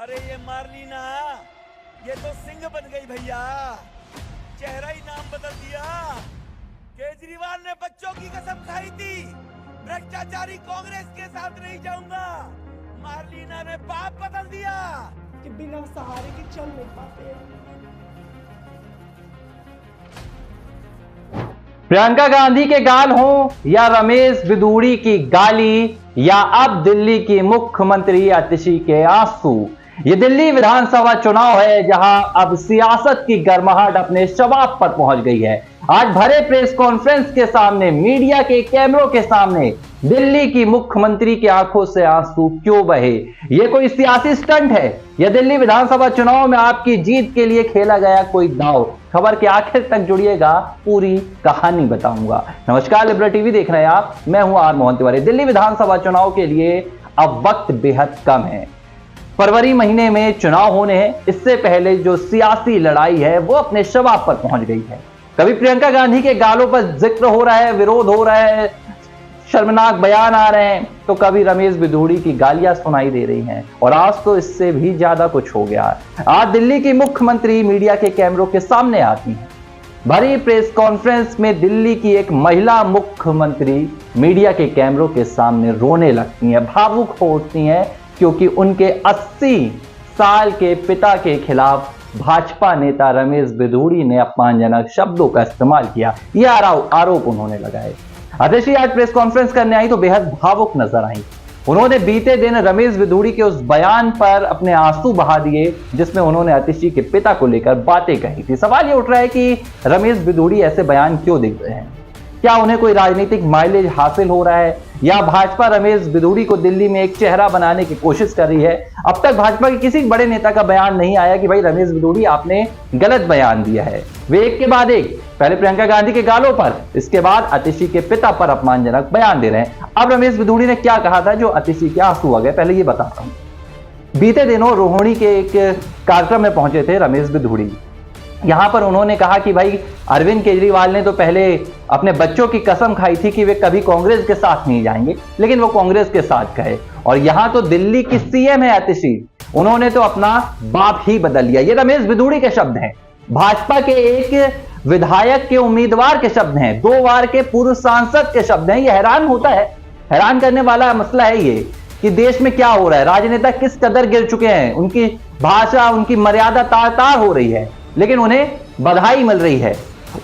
अरे ये मार्लिना, ये तो सिंह बन गई भैया। चेहरा ही नाम बदल दिया। केजरीवाल ने बच्चों की कसम खाई थी, भ्रष्टाचारी कांग्रेस के साथ नहीं जाऊंगा। मार्लिना ने बाप बदल दिया कि बिना सहारे के चल नहीं पाते। प्रियंका गांधी के गाल हो या रमेश बिधूड़ी की गाली या अब दिल्ली की मुख्यमंत्री आतिशी के आंसू, ये दिल्ली विधानसभा चुनाव है जहां अब सियासत की गर्माहट अपने शबाब पर पहुंच गई है। आज भरे प्रेस कॉन्फ्रेंस के सामने, मीडिया के कैमरों के सामने दिल्ली की मुख्यमंत्री की आंखों से आंसू क्यों बहे? ये कोई सियासी स्टंट है या दिल्ली विधानसभा चुनाव में आपकी जीत के लिए खेला गया कोई दांव? खबर के आखिर तक जुड़िएगा, पूरी कहानी बताऊंगा। नमस्कार, लिबरल टीवी देख रहे हैं आप, मैं हूं आर मोहन तिवारी। दिल्ली विधानसभा चुनाव के लिए अब वक्त बेहद कम है। फरवरी महीने में चुनाव होने हैं। इससे पहले जो सियासी लड़ाई है वो अपने शबाब पर पहुंच गई है। कभी प्रियंका गांधी के गालों पर जिक्र हो रहा है, विरोध हो रहा है, शर्मनाक बयान आ रहे हैं, तो कभी रमेश बिधूड़ी की गालियां सुनाई दे रही हैं। और आज तो इससे भी ज्यादा कुछ हो गया। आज दिल्ली की मुख्यमंत्री मीडिया के कैमरों के सामने आती हैं। भरी प्रेस कॉन्फ्रेंस में दिल्ली की एक महिला मुख्यमंत्री मीडिया के कैमरों के सामने रोने लगती हैं, भावुक होती हैं, क्योंकि उनके 80 साल के पिता के खिलाफ भाजपा नेता रमेश बिधूड़ी ने अपमानजनक शब्दों का इस्तेमाल किया। यह आरोप उन्होंने लगाए। आतिशी आज प्रेस कॉन्फ्रेंस करने आई तो बेहद भावुक नजर आई। उन्होंने बीते दिन रमेश बिधूड़ी के उस बयान पर अपने आंसू बहा दिए जिसमें उन्होंने आतिशी के पिता को लेकर बातें कही थी। सवाल यह उठ रहा है कि रमेश बिधूड़ी ऐसे बयान क्यों दे रहे हैं? क्या उन्हें कोई राजनीतिक माइलेज हासिल हो रहा है या भाजपा रमेश बिधूड़ी को दिल्ली में एक चेहरा बनाने की कोशिश कर रही है? अब तक भाजपा के किसी बड़े नेता का बयान नहीं आया कि भाई रमेश बिधूड़ी आपने गलत बयान दिया है। वे एक के बाद एक, पहले प्रियंका गांधी के गालों पर, इसके बाद आतिशी के पिता पर अपमानजनक बयान दे रहे हैं। अब रमेश बिधूड़ी ने क्या कहा था जो आतिशी के आंसू आ गए, पहले ये बताता हूं। बीते दिनों रोहिणी के एक कार्यक्रम में पहुंचे थे रमेश बिधूड़ी। यहां पर उन्होंने कहा कि भाई अरविंद केजरीवाल ने तो पहले अपने बच्चों की कसम खाई थी कि वे कभी कांग्रेस के साथ नहीं जाएंगे, लेकिन वो कांग्रेस के साथ गए। और यहां तो दिल्ली की सीएम है आतिशी, उन्होंने तो अपना बाप ही बदल लिया। ये रमेश बिधूड़ी के शब्द हैं, भाजपा के एक विधायक के उम्मीदवार के शब्द हैं, 2 बार के पूर्व सांसद के शब्द हैं। ये हैरान होता है, हैरान करने वाला मसला है ये कि देश में क्या हो रहा है, राजनेता किस कदर गिर चुके हैं, उनकी भाषा, उनकी मर्यादा तार-तार हो रही है, लेकिन उन्हें बधाई मिल रही है।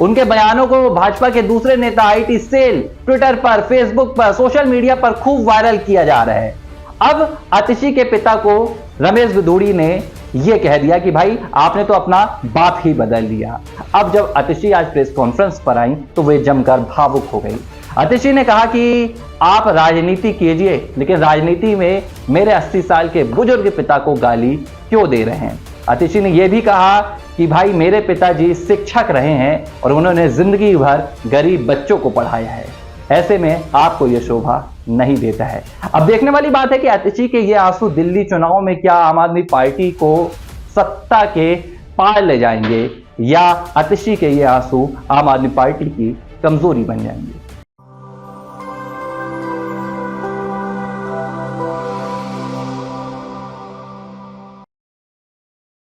उनके बयानों को भाजपा के दूसरे नेता आईटी सेल ट्विटर पर, फेसबुक पर, सोशल मीडिया पर खूब वायरल किया जा रहा है। अब आतिशी के पिता को रमेश बिधूड़ी ने यह कह दिया कि भाई आपने तो अपना बाप ही बदल लिया। अब जब आतिशी आज प्रेस कॉन्फ्रेंस पर आई तो वे जमकर भावुक हो गई। आतिशी ने कहा कि आप राजनीति कीजिए, लेकिन राजनीति में मेरे 80 साल के बुजुर्ग पिता को गाली क्यों दे रहे हैं? आतिशी ने यह भी कहा कि भाई मेरे पिताजी शिक्षक रहे हैं और उन्होंने जिंदगी भर गरीब बच्चों को पढ़ाया है, ऐसे में आपको यह शोभा नहीं देता है। अब देखने वाली बात है कि आतिशी के ये आंसू दिल्ली चुनाव में क्या आम आदमी पार्टी को सत्ता के पार ले जाएंगे या आतिशी के ये आंसू आम आदमी पार्टी की कमजोरी बन जाएंगे।